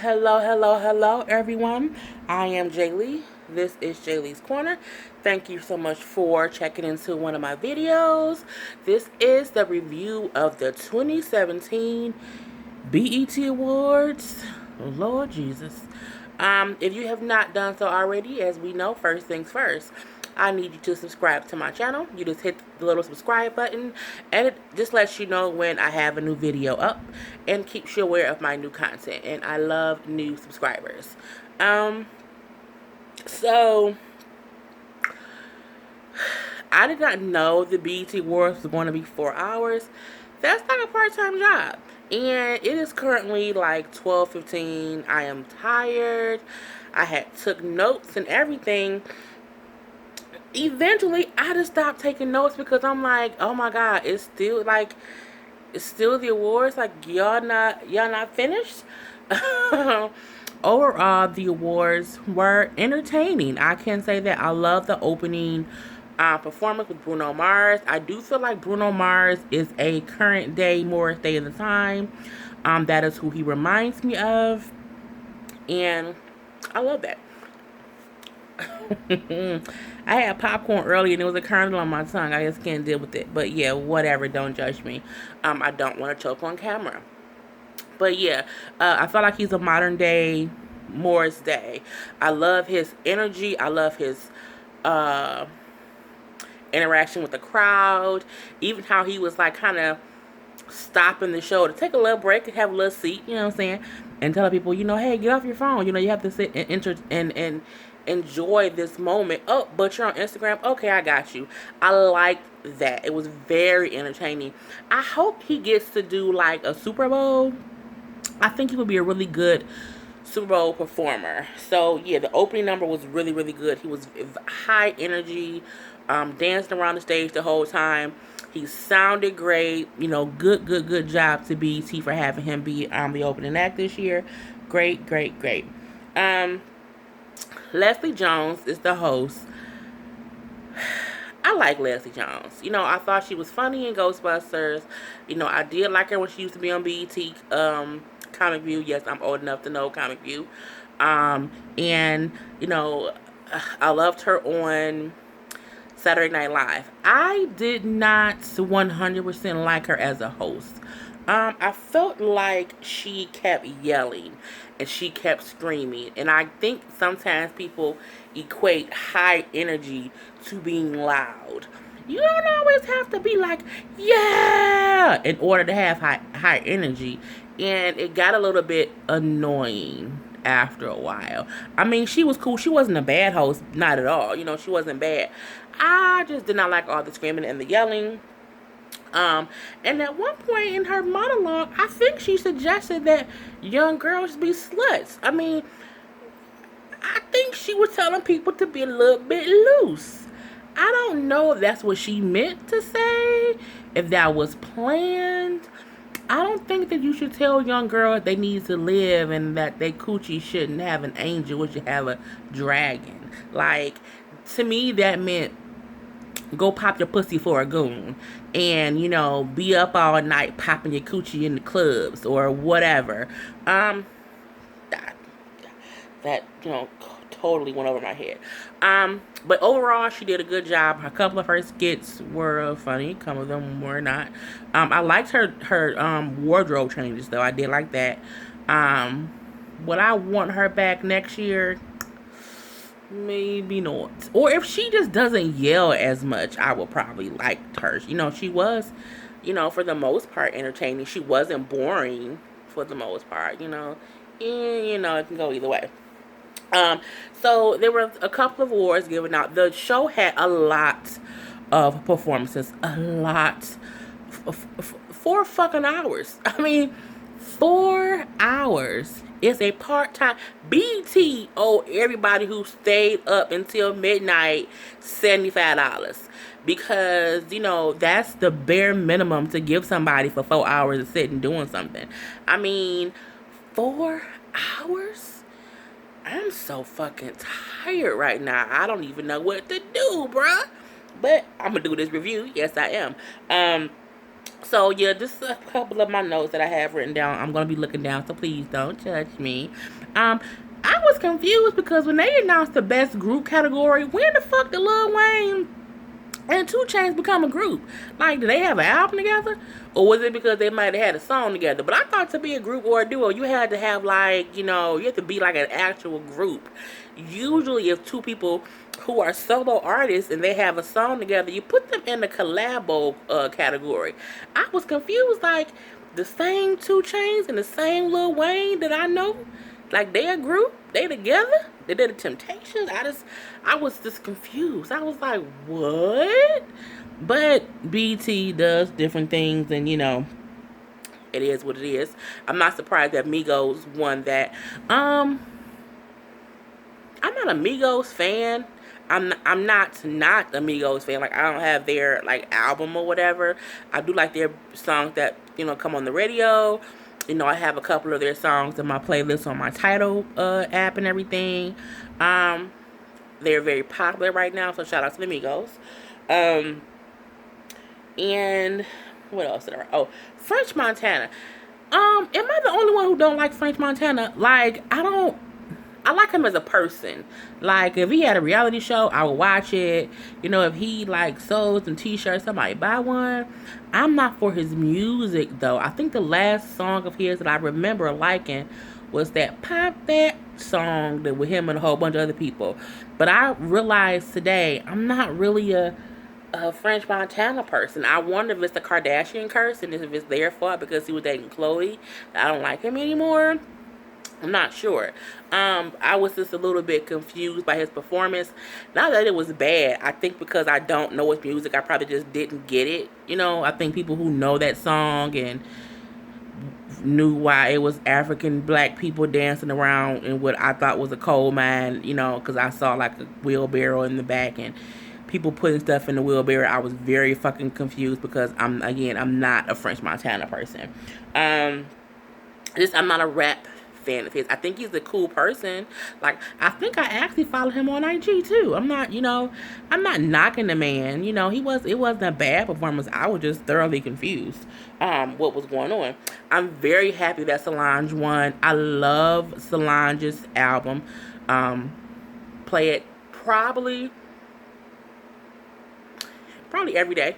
Hello, everyone. I am Jaylee. This is Jaylee's Corner. Thank you so much for checking into one of my videos. This is the review of the 2017 BET Awards. Lord Jesus. If you have not done so already, as we know, first things first, I need you to subscribe to my channel. You just hit the little subscribe button, and it just lets you know when I have a new video up and keeps you aware of my new content. And I love new subscribers. So I did not know the BET Awards was going to be 4 hours. That's like a part-time job. And it is currently like 12:15. I am tired. I had took notes and everything. Eventually, I just stopped taking notes because I'm like, oh my God, it's still the awards. Like y'all not finished. Overall, the awards were entertaining. I can say that I love the opening performance with Bruno Mars. I do feel like Bruno Mars is a current day Morris Day of the time. That is who he reminds me of, and I love that. I had popcorn earlier and it was a kernel on my tongue. I just can't deal with it. But yeah, whatever. Don't judge me. I don't want to choke on camera. But yeah, I feel like he's a modern day Morris Day. I love his energy. I love his interaction with the crowd. Even how he was like kind of stopping the show to take a little break and have a little seat, you know what I'm saying? And telling people, hey, get off your phone. You have to sit and enjoy this moment. Oh, but you're on Instagram? Okay, I got you. I liked that. It was very entertaining. I hope he gets to do like a Super Bowl. I think he would be a really good Super Bowl performer. So yeah, the opening number was really, really good. He was high energy, dancing around the stage the whole time. He sounded great. Good job to BET for having him be the opening act this year. Great. Leslie Jones is the host. I like Leslie Jones. I thought she was funny in Ghostbusters. I did like her when she used to be on BET Comic View. Yes, I'm old enough to know Comic View. And I loved her on Saturday Night Live. I did not 100% like her as a host. I felt like she kept yelling and she kept screaming. And I think sometimes people equate high energy to being loud. You don't always have to be like, yeah, in order to have high energy. And it got a little bit annoying after a while. I mean, she was cool. She wasn't a bad host. Not at all. She wasn't bad. I just did not like all the screaming and the yelling. And at one point in her monologue, I think she suggested that young girls be sluts. I mean, I think she was telling people to be a little bit loose. I don't know if that's what she meant to say, if that was planned. I don't think that you should tell young girls they need to live and that they coochie shouldn't have an angel, it should have a dragon. Like, to me, that meant go pop your pussy for a goon and, be up all night popping your coochie in the clubs or whatever. That totally went over my head. But overall, she did a good job. A couple of her skits were funny. Some of them were not. I liked her wardrobe changes, though. I did like that. Would I want her back next year? Maybe not. Or if she just doesn't yell as much, I would probably like her. She was, for the most part, entertaining. She wasn't boring for the most part, And, it can go either way. So there were a couple of awards given out. The show had a lot of performances. A lot. 4 fucking hours. I mean, 4 hours. It's a part-time. BT owed everybody who stayed up until midnight $75. Because, that's the bare minimum to give somebody for 4 hours of sitting doing something. I mean, 4 hours? I'm so fucking tired right now. I don't even know what to do, bruh. But I'm going to do this review. Yes, I am. So yeah, just a couple of my notes that I have written down. I'm gonna be looking down, so please don't judge me. Um, I was confused because when they announced the best group category, when the fuck did Lil Wayne and Two Chainz become a group? Like, did they have an album together, or was it because they might have had a song together? But I thought to be a group or a duo, you had to have like, you have to be like an actual group. Usually, if two people who are solo artists and they have a song together, you put them in the collabo category. I was confused, like the same Two Chainz and the same Lil Wayne that I know, like they a group, they together, they did the Temptations. I was just confused. I was like, what? But BT does different things, and it is what it is. I'm not surprised that Migos won that. I'm not a Migos fan. I'm not a Migos fan. Like, I don't have their like album or whatever. I do like their songs that come on the radio. I have a couple of their songs in my playlist on my Tidal app and everything. Um, they're very popular right now, so shout out to the Migos. Um, and what else did I? Oh, French Montana. Am I the only one who don't like French Montana? Like, I don't. I like him as a person. Like, if he had a reality show, I would watch it. If he like sold some t-shirts, somebody buy one. I'm not for his music though. I think the last song of his that I remember liking was that Pop That song that with him and a whole bunch of other people. But I realized today I'm not really a French Montana person. I wonder if it's the Kardashian curse and if it's their fault because he was dating Chloe. I don't like him anymore. I'm not sure. I was just a little bit confused by his performance. Not that it was bad. I think because I don't know his music, I probably just didn't get it. I think people who know that song and knew why it was African black people dancing around in what I thought was a coal mine, because I saw like a wheelbarrow in the back and people putting stuff in the wheelbarrow. I was very fucking confused because I'm not a French Montana person. I'm not a rap fan of his. I think he's a cool person. Like, I think I actually follow him on IG too. I'm not knocking the man. It wasn't a bad performance. I was just thoroughly confused what was going on. I'm very happy that Solange won. I love Solange's album. Play it probably every day.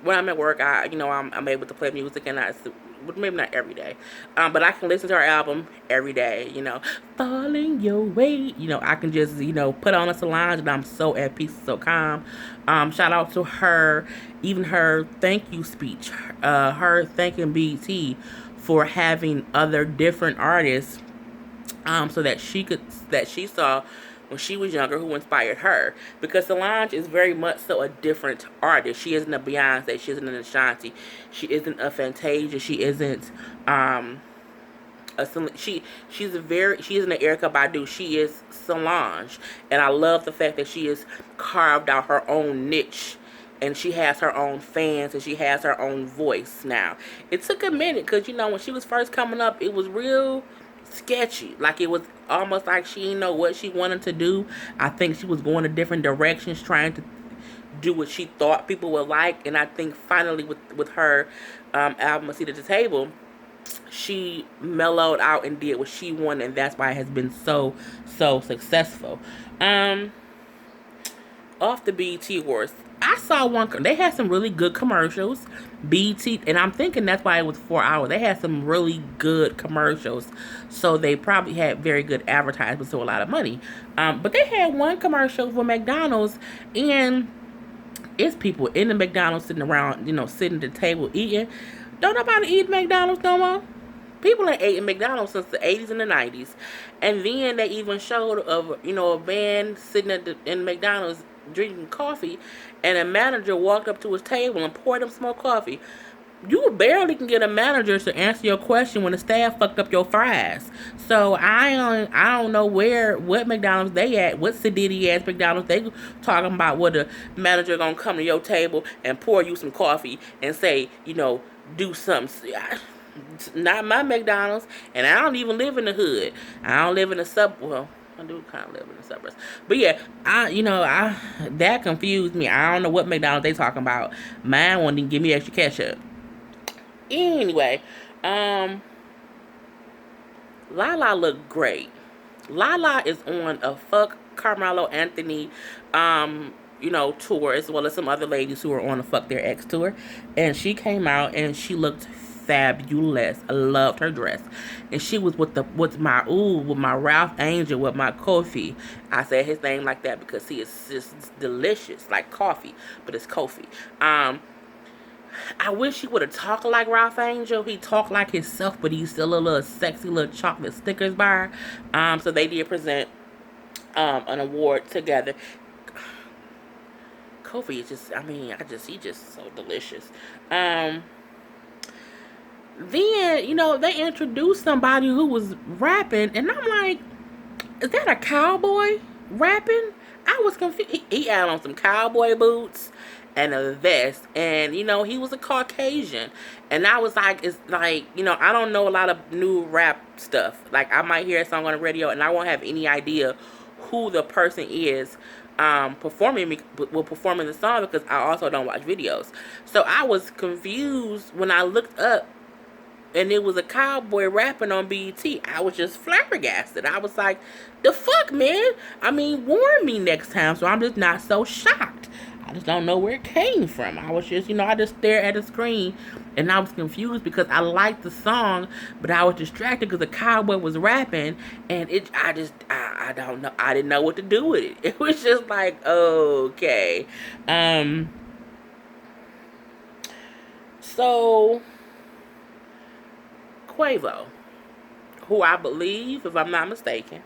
When I'm at work, I'm able to play music, and maybe not every day, but I can listen to her album every day. Falling Your Way. I can just put on a Solange, and I'm so at peace, so calm. Shout out to her, even her thank you speech, her thanking BT for having other different artists, so that she saw when she was younger who inspired her, because Solange is very much so a different artist. She isn't a Beyonce, she isn't an Ashanti, she isn't a Fantasia, she isn't she isn't an Erykah Badu. She is Solange, and I love the fact that she has carved out her own niche, and she has her own fans, and she has her own voice now. It took a minute because when she was first coming up, it was real sketchy. Like, it was almost like she didn't know what she wanted to do. I think she was going to different directions, trying to do what she thought people would like. And I think finally with her album A Seat at the Table, she mellowed out and did what she wanted, and that's why it has been so successful. Off the BET Awards, I saw one. They had some really good commercials. BET, and I'm thinking that's why it was 4 hours. They had some really good commercials, so they probably had very good advertisements, so a lot of money. But they had one commercial for McDonald's, and it's people in the McDonald's sitting around, sitting at the table eating. Don't nobody eat McDonald's no more. People ain't eating McDonald's since the 80s and the 90s. And then they even showed a van sitting in McDonald's drinking coffee, and a manager walked up to his table and poured him some more coffee. You barely can get a manager to answer your question when the staff fucked up your fries. So I don't know what McDonald's they at, what sedity ass McDonald's they talking about, where the manager gonna come to your table and pour you some coffee and say, do something. Not my McDonald's, and I don't even live in the hood. I don't live in the well, I do kind of live in the suburbs, but yeah, that confused me. I don't know what McDonald's they talking about. Mine won't even give me extra ketchup. Anyway, um, Lala looked great. Lala is on a fuck Carmelo Anthony, tour, as well as some other ladies who are on a fuck their ex tour, and she came out and she looked fabulous. I loved her dress, and she was with my Ralph Angel with my Kofi. I said his name like that because he is just delicious, like coffee, but it's Kofi. I wish he would have talked like Ralph Angel. He talked like himself, but he's still a little sexy little chocolate Snickers bar. So they did present an award together. Kofi is just, he just so delicious. Then, they introduced somebody who was rapping, and I'm like, is that a cowboy rapping? I was confused. He had on some cowboy boots and a vest, and he was a Caucasian, and I was like, it's like, I don't know a lot of new rap stuff. Like, I might hear a song on the radio and I won't have any idea who the person is performing the song, because I also don't watch videos. So I was confused when I looked up and it was a cowboy rapping on BET. I was just flabbergasted. I was like, the fuck, man? Warn me next time so I'm just not so shocked. I just don't know where it came from. I was just, I just stared at the screen and I was confused because I liked the song, but I was distracted because the cowboy was rapping, and I don't know. I didn't know what to do with it. It was just like, okay. So Quavo, who I believe, if I'm not mistaken,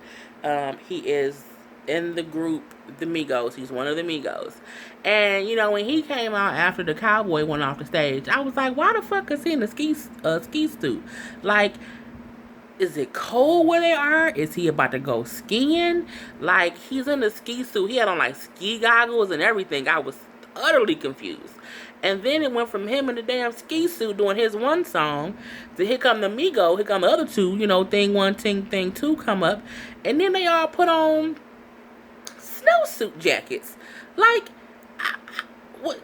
he is in the group, the Migos. He's one of the Migos. And, when he came out after the cowboy went off the stage, I was like, why the fuck is he in a ski suit? Like, is it cold where they are? Is he about to go skiing? Like, he's in a ski suit. He had on, like, ski goggles and everything. I was utterly confused. And then it went from him in the damn ski suit doing his one song to here come the Migos, here come the other two, thing one, thing two come up. And then they all put on snowsuit jackets. Like, what?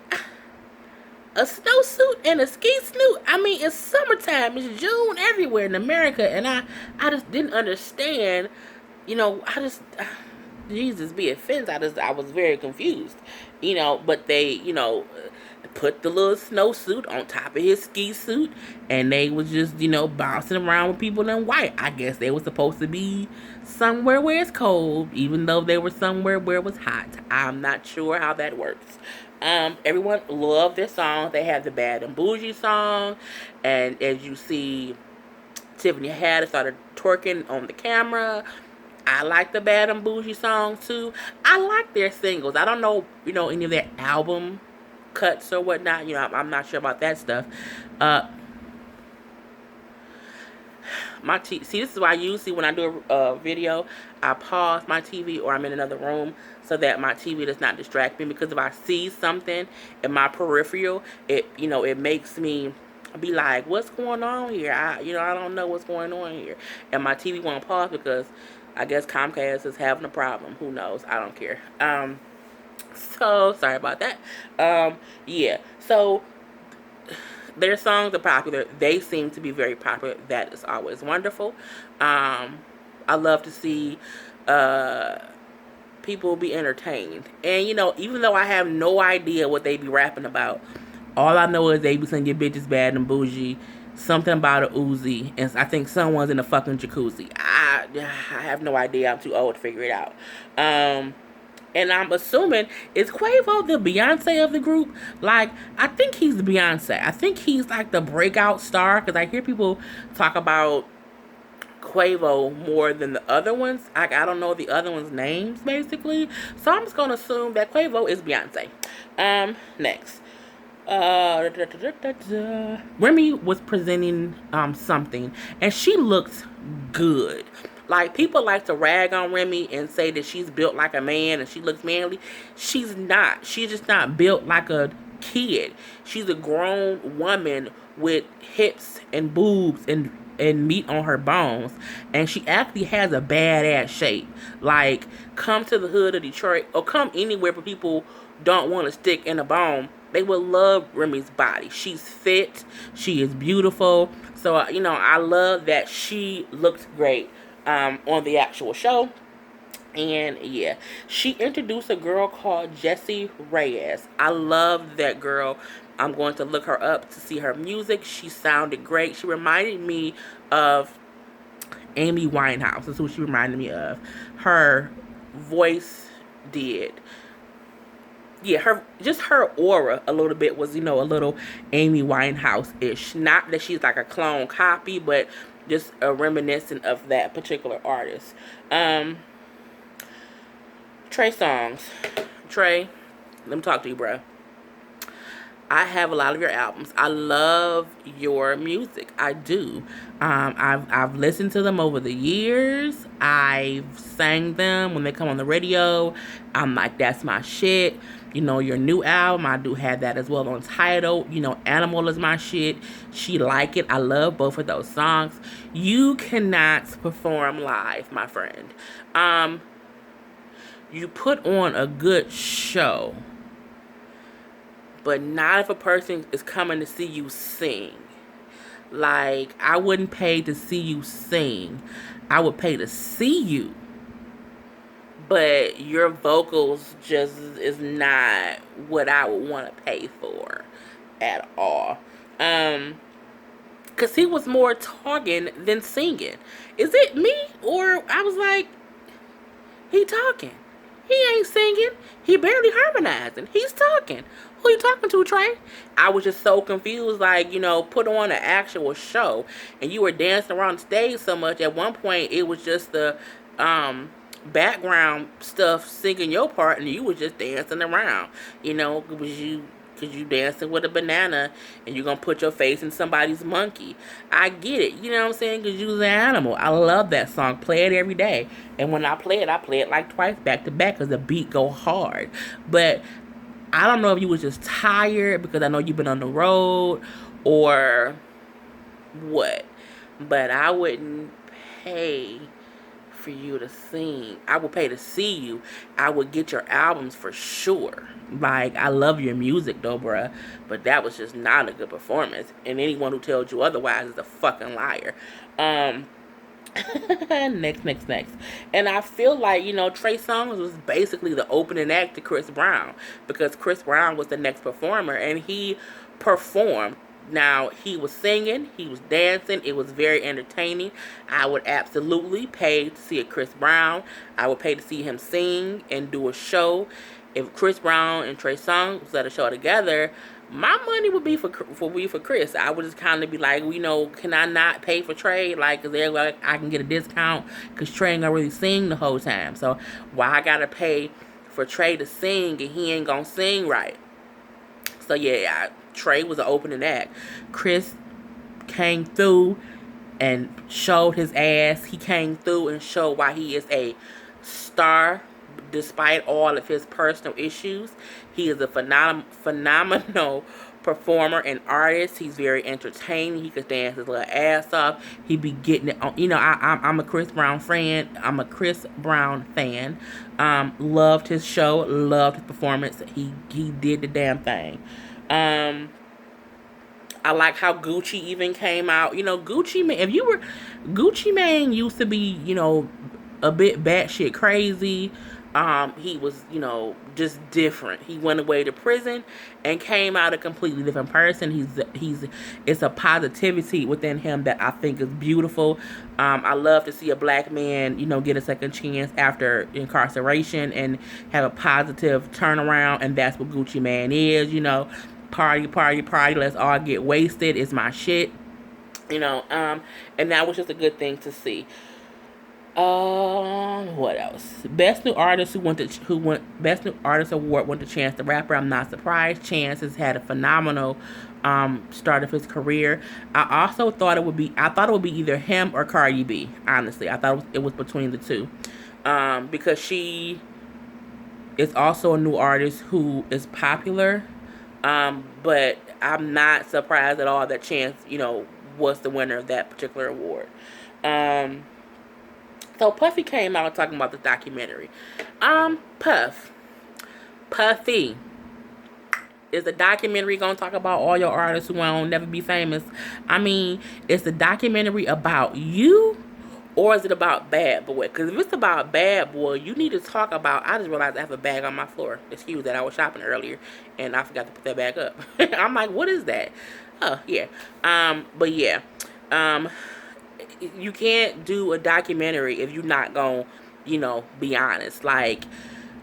A snowsuit and a ski suit? It's summertime. It's June everywhere in America. And I just didn't understand. Jesus be offended. I was very confused. But they, put the little snowsuit on top of his ski suit, and they was just, bouncing around with people in white. I guess they were supposed to be somewhere where it's cold, even though they were somewhere where it was hot. I'm not sure how that works. Everyone loved their songs. They had the Bad and Bougie song, and as you see, Tiffany Haddish started twerking on the camera. I like the Bad and Bougie song too. I like their singles. I don't know, any of their album cuts or whatnot. I'm not sure about that stuff. See, this is why usually when I do a video, I pause my TV or I'm in another room so that my TV does not distract me, because if I see something in my peripheral, it makes me be like, what's going on here? I don't know what's going on here. And my TV won't pause because I guess Comcast is having a problem. Who knows? I don't care. So sorry about that. Yeah. So their songs are popular. They seem to be very popular. That is always wonderful. I love to see people be entertained. And even though I have no idea what they be rapping about, all I know is they be saying your bitch is bad and bougie. Something about a Uzi, and I think someone's in a fucking jacuzzi. I have no idea. I'm too old to figure it out. And I'm assuming, is Quavo the Beyonce of the group? Like, I think he's the Beyonce. I think he's like the breakout star, because I hear people talk about Quavo more than the other ones. I don't know the other ones' names, basically. So I'm just going to assume that Quavo is Beyonce. Next. Remy was presenting something, and she looked good. Like, people like to rag on Remy and say that she's built like a man and she looks manly. She's not. She's just not built like a kid. She's a grown woman with hips and boobs and meat on her bones, and she actually has a badass shape. Like, come to the hood of Detroit or come anywhere where people don't want to stick in a bone. they would love Remy's body. She's fit. She is beautiful. So, I love that she looked great on the actual show. And yeah, she introduced a girl called Jessie Reyes. I love that girl. I'm going to look her up to see her music. She sounded great. She reminded me of Amy Winehouse. That's who she reminded me of. Her voice did. Yeah, her aura a little bit was, a little Amy Winehouse ish. Not that she's like a clone copy, but just a reminiscent of that particular artist. Trey Songz. Trey, let me talk to you, bro. I have a lot of your albums. I love your music. I do. I've listened to them over the years. I've sang them when they come on the radio. I'm like, that's my shit. Your new album, I do have that as well on Tidal. Animal is my shit. She Like It. I love both of those songs. You cannot perform live, my friend. You put on a good show, but not if a person is coming to see you sing. Like, I wouldn't pay to see you sing. I would pay to see you. But your vocals just is not what I would want to pay for at all. Because he was more talking than singing. Is it me? Or I was like, he talking. He ain't singing. He barely harmonizing. He's talking. Who you talking to, Trey? I was just so confused. Like, put on an actual show, and you were dancing around the stage so much. At one point, it was just the background stuff singing your part, and you was just dancing around. It was you. Because you dancing with a banana and you're going to put your face in somebody's monkey. I get it. You know what I'm saying? Because you're an animal. I love that song. Play it every day. And when I play it like twice back to back because the beat go hard. But I don't know if you was just tired because I know you've been on the road or what. But I wouldn't pay for you to sing. I would pay to see you. I would get your albums for sure. Like, I love your music though, bruh. But that was just not a good performance. And anyone who tells you otherwise is a fucking liar. Next. And I feel like, Trey Songz was basically the opening act to Chris Brown. Because Chris Brown was the next performer. And he performed. Now, he was singing, he was dancing, it was very entertaining. I would absolutely pay to see a Chris Brown. I would pay to see him sing and do a show. If Chris Brown and Trey Songz was at a show together, my money would be for Chris. I would just kind of be like, can I not pay for Trey? Like, cause they're like, I can get a discount because Trey ain't gonna really sing the whole time. So why I gotta pay for Trey to sing and he ain't gonna sing right? So yeah, Trey was an opening act. Chris came through and showed his ass. He came through and showed why he is a star despite all of his personal issues. He is a phenomenal performer and artist. He's very entertaining. He could dance his little ass off. He be getting it on. I'm a Chris Brown fan. Loved his show. Loved his performance. He did the damn thing. I like how Gucci even came out. Gucci Mane used to be, a bit batshit crazy. He was, just different. He went away to prison and came out a completely different person. It's a positivity within him that I think is beautiful. I love to see a black man, get a second chance after incarceration and have a positive turnaround. And that's what Gucci Mane is, Party, let's all get wasted is my shit. And that was just a good thing to see. What else? Best New Artist Best New Artist Award went to Chance the Rapper. I'm not surprised. Chance has had a phenomenal start of his career. I thought it would be either him or Cardi B. Honestly, I thought it was between the two, because she is also a new artist who is popular. But I'm not surprised at all that Chance, was the winner of that particular award. So Puffy came out talking about the documentary. Puffy. Is the documentary gonna talk about all your artists who won't never be famous? I mean, is the documentary about you, or is it about Bad Boy? Because if it's about Bad Boy, you need to talk about. I just realized I have a bag on my floor. Excuse that. I was shopping earlier and I forgot to put that bag up. I'm like, what is that? Oh yeah. But yeah. Um, you can't do a documentary if you're not gonna, be honest. Like,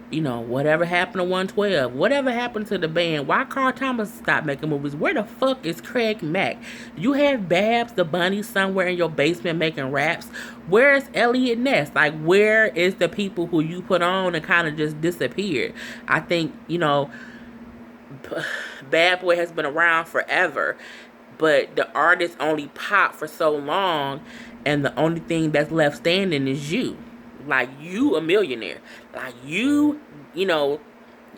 whatever happened to 112? Whatever happened to the band? Why Carl Thomas stopped making movies? Where the fuck is Craig Mack? You have Babs the Bunny somewhere in your basement making raps. Where's Elliot Ness? Like, where is the people who you put on and kind of just disappeared? I think, Bad Boy has been around forever, but the artist only popped for so long, and the only thing that's left standing is you. Like, you a millionaire. Like,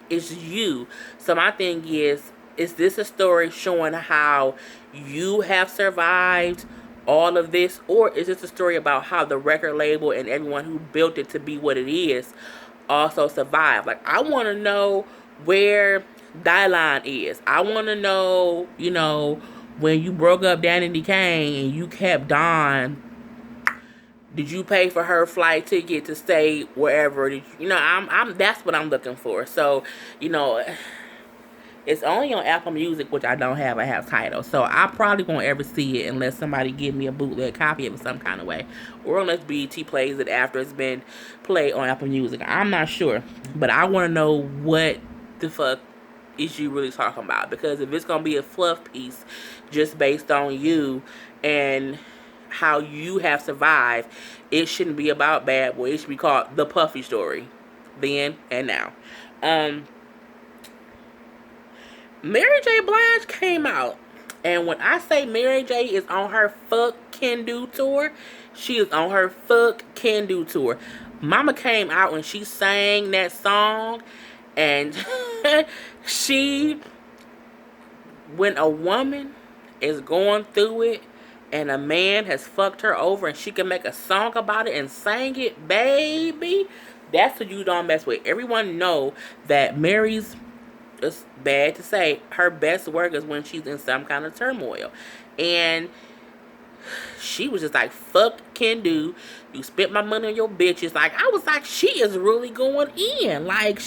it's you. So my thing is this a story showing how you have survived all of this, or is this a story about how the record label and everyone who built it to be what it is also survived? Like, I want to know where Dylan is. I want to know, when you broke up Danny Kane and you kept Dawn, did you pay for her flight ticket to stay wherever? I'm that's what I'm looking for. So, it's only on Apple Music, which I don't have. I have Tidal, so I probably won't ever see it unless somebody give me a bootleg copy of it some kind of way, or unless BET plays it after it's been played on Apple Music. I'm not sure, but I want to know what the fuck is you really talking about, because if it's gonna be a fluff piece just based on you and how you have survived, it shouldn't be about Bad Boy. It should be called The Puffy Story. Then and now. Mary J. Blige came out, and when I say Mary J. is on her Fuck Can Do tour, she is on her Fuck Can Do tour. Mama came out and she sang that song, and when a woman is going through it and a man has fucked her over and she can make a song about it and sing it, baby, that's what you don't mess with. Everyone know that Mary's, it's bad to say, her best work is when she's in some kind of turmoil. And she was just like, fuck Can Do. You spent my money on your bitches. Like, I was like, she is really going in. Like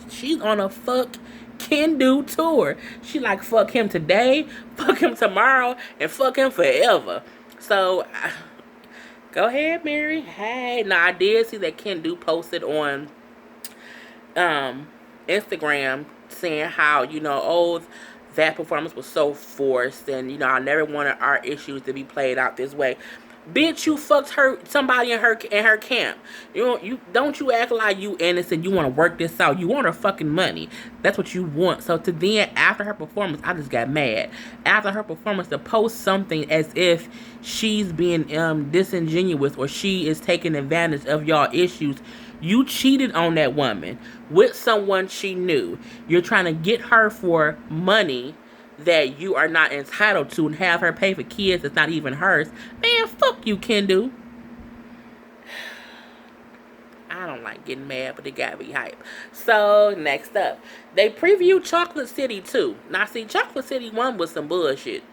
she's on a Fuck Can Do tour. She like, fuck him today, fuck him tomorrow, and fuck him forever. So, go ahead, Mary. Hey, now I did see that Can Do posted on Instagram saying how, that performance was so forced, and I never wanted our issues to be played out this way. Bitch, you fucked somebody in her camp. You don't act like you innocent. You want to work this out. You want her fucking money. That's what you want. So to then, after her performance, I just got mad. After her performance, to post something as if she's being disingenuous or she is taking advantage of y'all issues. You cheated on that woman with someone she knew. You're trying to get her for money that you are not entitled to and have her pay for kids that's not even hers. Man, fuck you, Can Do. I don't like getting mad, but it gotta be hype. So, next up, they previewed Chocolate City 2. Now, see, Chocolate City 1 was some bullshit.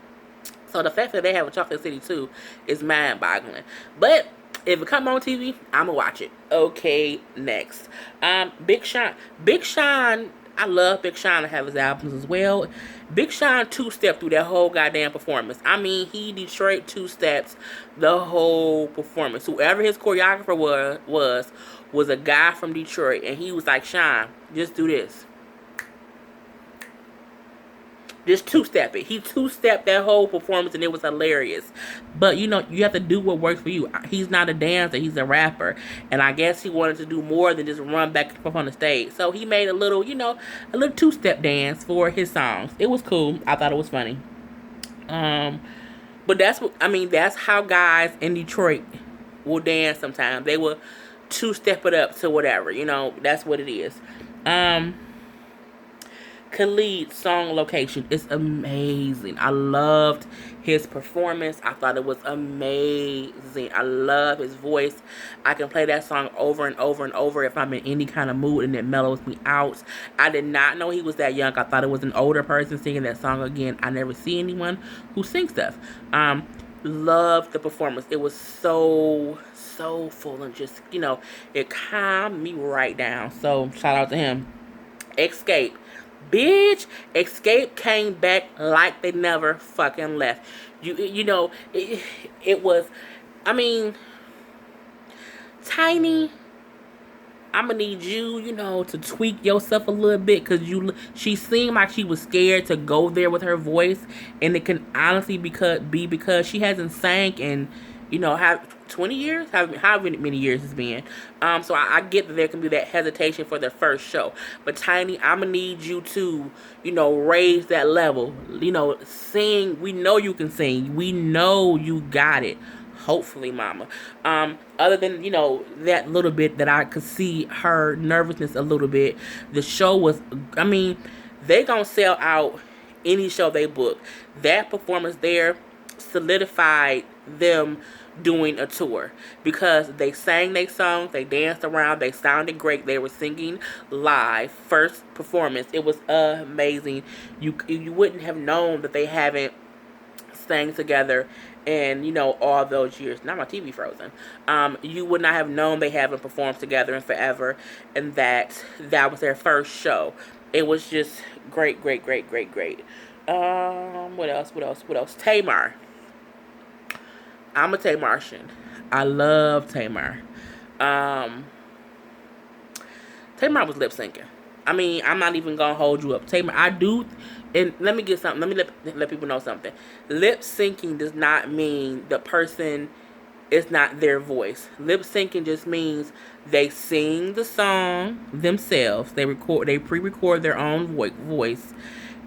So, the fact that they have a Chocolate City 2 is mind-boggling. But if it come on TV, I'ma watch it. Okay, next. Big Sean, I love Big Sean to have his albums as well. Big Sean two-stepped through that whole goddamn performance. I mean, he Detroit two-steps the whole performance. Whoever his choreographer was a guy from Detroit, and he was like, Sean, just do this. Just two-step it. He two-stepped that whole performance, and it was hilarious. But, you have to do what works for you. He's not a dancer. He's a rapper. And I guess he wanted to do more than just run back and forth on the stage. So he made a little two-step dance for his songs. It was cool. I thought it was funny. But that's how guys in Detroit will dance sometimes. They will two-step it up to whatever. That's what it is. Khalid's song Location is amazing. I loved his performance. I thought it was amazing. I love his voice. I can play that song over and over and over if I'm in any kind of mood and it mellows me out. I did not know he was that young. I thought it was an older person singing that song again. I never see anyone who sings stuff. Loved the performance. It was so full and just, it calmed me right down. So shout out to him. Escape. Bitch, Escape came back like they never fucking left. It was, I mean, Tiny, I'm gonna need you, to tweak yourself a little bit, because she seemed like she was scared to go there with her voice, and it can honestly be because she hasn't sang in, have 20 years, however many years it's been. So I get that there can be that hesitation for their first show, but Tiny, I'm gonna need you to, raise that level. Sing. We know you can sing. We know you got it. Hopefully, mama. Other than, that little bit that I could see her nervousness a little bit, the show was, they gonna sell out any show they book. That performance there solidified them doing a tour, because they sang their songs, they danced around, they sounded great, they were singing live. First performance, it was amazing. You wouldn't have known that they haven't sang together in, all those years. Now my TV frozen. You would not have known they haven't performed together in forever, and that was their first show. It was just great. What else? Tamar. I'm a Tamartian. I love Tamar. Tamar was lip syncing. I'm not even gonna hold you up. Tamar, I do. And let me get something. Let me let people know something. Lip syncing does not mean the person is not their voice. Lip syncing just means they sing the song themselves. They pre-record their own voice,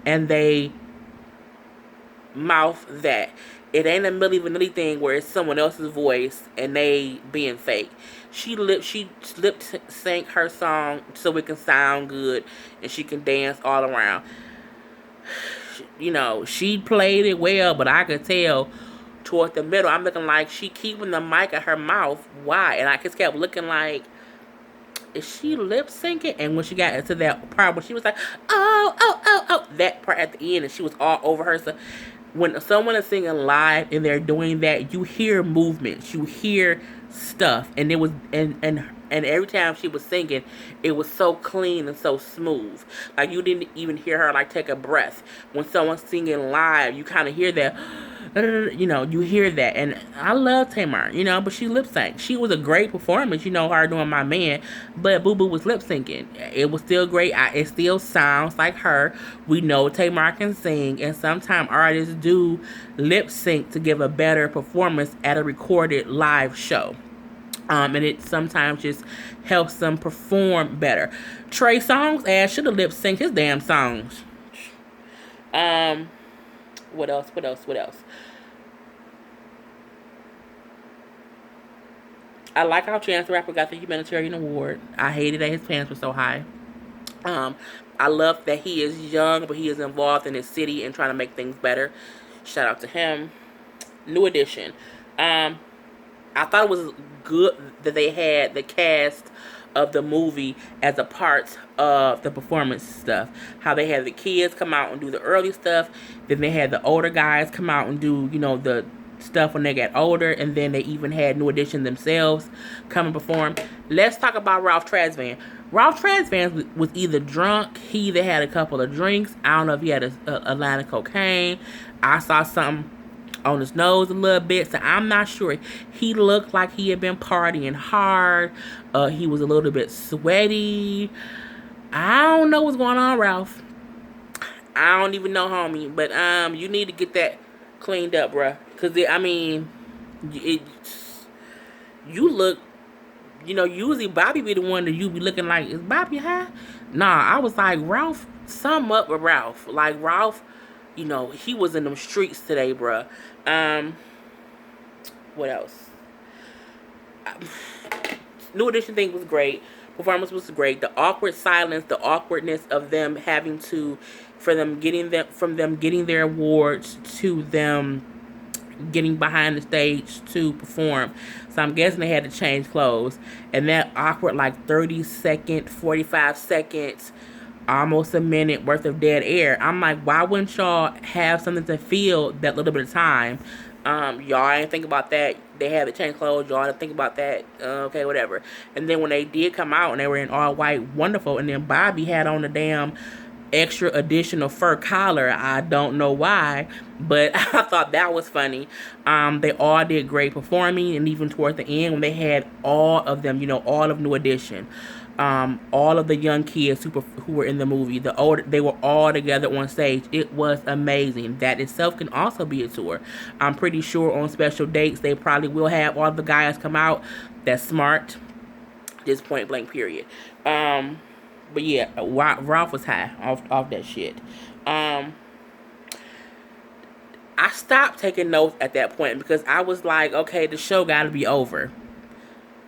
and they mouth that. It ain't a Milli Vanilli thing where it's someone else's voice and they being fake. She lip sync her song so it can sound good and she can dance all around. She played it well, but I could tell toward the middle, I'm looking like she keeping the mic at her mouth. Why? And I just kept looking like, is she lip syncing? And when she got into that part where she was like, oh, that part at the end, and she was all over her. So when someone is singing live and they're doing that, you hear movements, you hear stuff, and it was and every time she was singing, it was so clean and so smooth. Like, you didn't even hear her like take a breath. When someone's singing live, you kind of hear that, you hear that. And I love Tamar, but she lip synced. She was a great performance, her doing My Man, but Boo Boo was lip syncing. It was still great. It still sounds like her. We know Tamar can sing, and sometimes artists do lip sync to give a better performance at a recorded live show. And it sometimes just helps them perform better. Trey Songz ass should have lip synced his damn songs. What else? I like how Chance the Rapper got the humanitarian award. I hated that his pants were so high. I love that he is young, but he is involved in his city and trying to make things better. Shout out to him. New Edition. I thought it was good that they had the cast of the movie as a part of the performance stuff. How they had the kids come out and do the early stuff. Then they had the older guys come out and do, the stuff when they got older. And then they even had New Edition themselves come and perform. Let's talk about Ralph Tresvant. Ralph Tresvant was either drunk. He either had a couple of drinks. I don't know if he had a line of cocaine. I saw something on his nose a little bit, so I'm not sure. He looked like he had been partying hard. He was a little bit sweaty. I don't know what's going on, Ralph. I don't even know, homie. But you need to get that cleaned up, bruh. Cause you look. Usually Bobby be the one that you be looking like, is Bobby high? Nah, I was like, Ralph, something up with Ralph. Like, Ralph, he was in them streets today, bruh. What else? New Edition thing was great. Performance was great. The awkward silence, the awkwardness of them having to, from them getting their awards to them getting behind the stage to perform. So I'm guessing they had to change clothes. And that awkward, like 30-second, 45 seconds, almost a minute worth of dead air. I'm like, why wouldn't y'all have something to fill that little bit of time? Y'all didn't think about that. They had to change clothes. Y'all didn't think about that. Okay, whatever. And then when they did come out and they were in all white, wonderful. And then Bobby had on the damn extra additional fur collar. I don't know why, but I thought that was funny. They all did great performing, and even towards the end when they had all of them, all of New Edition, all of the young kids who were in the movie, they were all together on stage. It was amazing. That itself can also be a tour. I'm pretty sure on special dates they probably will have all the guys come out. That's smart. Just point blank period. But yeah, Ralph was high off that shit. I stopped taking notes at that point because I was like, okay, the show got to be over.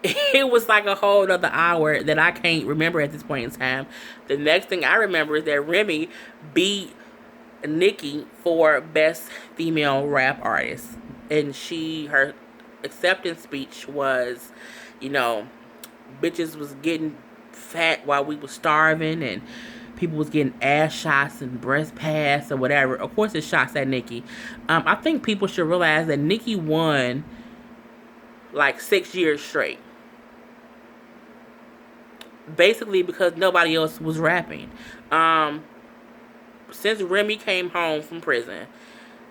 It was like a whole other hour that I can't remember at this point in time. The next thing I remember is that Remy beat Nicki for Best Female Rap Artist. And her acceptance speech was, bitches was getting fat while we was starving, and people was getting ass shots and breast pads or whatever. Of course, it's shots at Nicki. I think people should realize that Nicki won like 6 years straight, basically because nobody else was rapping. Since Remy came home from prison,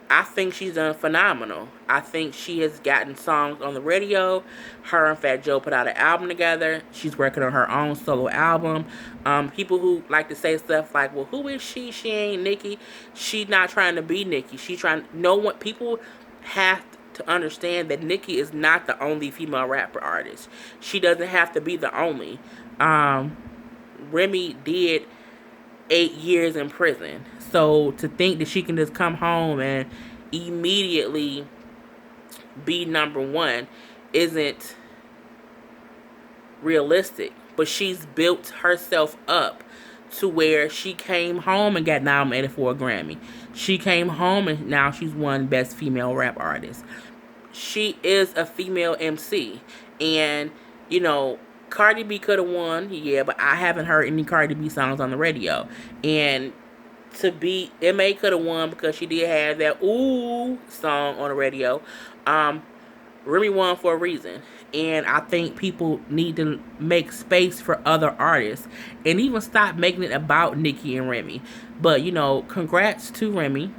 I think she's done phenomenal. I think she has gotten songs on the radio. Her and Fat Joe put out an album together. She's working on her own solo album. People who like to say stuff like, well, who is she? She ain't Nicki. She's not trying to be Nicki. People have to understand that Nicki is not the only female rapper artist. She doesn't have to be the only. Remy did 8 years in prison. So to think that she can just come home and immediately be number one isn't realistic. But she's built herself up to where she came home and got nominated for a Grammy. She came home and now she's won Best Female Rap Artist. She is a female MC. And, Cardi B could have won, yeah, but I haven't heard any Cardi B songs on the radio. And MA could have won because she did have that ooh song on the radio. Remy won for a reason. And I think people need to make space for other artists and even stop making it about Nicki and Remy. But, congrats to Remy.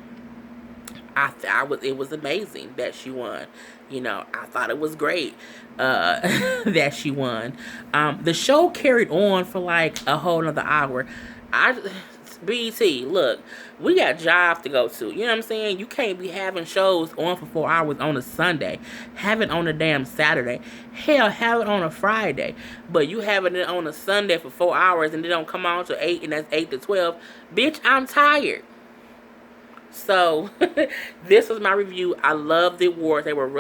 It was amazing that she won. I thought it was great that she won. The show carried on for like a whole nother hour. BET, look, we got jobs to go to. You know what I'm saying? You can't be having shows on for 4 hours on a Sunday. Have it on a damn Saturday. Hell, have it on a Friday. But you having it on a Sunday for 4 hours and it don't come on till 8 and that's 8 to 12. Bitch, I'm tired. So, this was my review. I love the awards. They were really